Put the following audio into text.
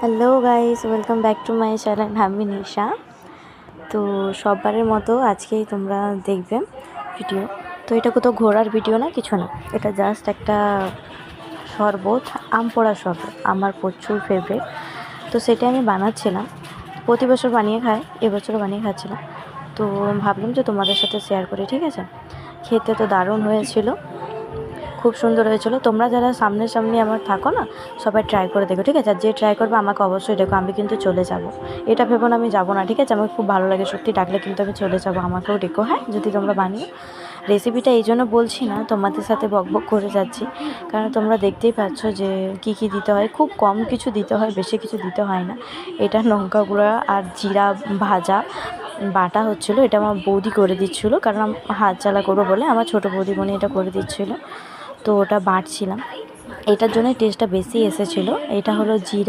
Hello guys, welcome back to my channel. আমি নিশা। তো সববারের মতো আজকেই তোমরা দেখবে ভিডিও। তো এটা কোথাও ঘোরার ভিডিও না, কিছু না, এটা জাস্ট একটা শরবত, আম পোড়া শরবত, আমার প্রচুর ফেভারিট। তো সেটা আমি বানাচ্ছিলাম, প্রতি বছর বানিয়ে খাই, এবছরও বানিয়ে খাচ্ছিলাম। তো ভাবলাম যে তোমাদের সাথে শেয়ার করি, ঠিক আছে। খেতে তো দারুণ হয়েছিল, খুব সুন্দর হয়েছিল। তোমরা যারা সামনে আমার থাকো না, সবাই ট্রাই করে দেখো, ঠিক আছে। আর যে ট্রাই করবে আমাকে অবশ্যই দেখো, আমি কিন্তু চলে যাব। এটা ভেবো না আমি যাবো না, ঠিক আছে। আমার খুব ভালো লাগে সত্যি, ডাকলে কিন্তু আমি চলে যাব। আমাকেও ডেকো, হ্যাঁ, যদি তোমরা বানিও। রেসিপিটা এই জন্য বলছি না, তোমাদের সাথে বকবক করে যাচ্ছি, কারণ তোমরা দেখতেই পাচ্ছ যে কী দিতে হয়। খুব কম কিছু দিতে হয়, বেশি কিছু দিতে হয় না। এটা লঙ্কা গুঁড়া আর জিরা ভাজা বাটা হচ্ছিলো, এটা আমার বৌদি করে দিচ্ছিলো, কারণ হাত জ্বালা করবো বলে আমার ছোটো বৌদিমণি এটা করে দিচ্ছিলো। তো ওটা বাটছিলাম, এটার জন্যই টেস্টটা বেশি এসেছিলো। এটা হলো জিরা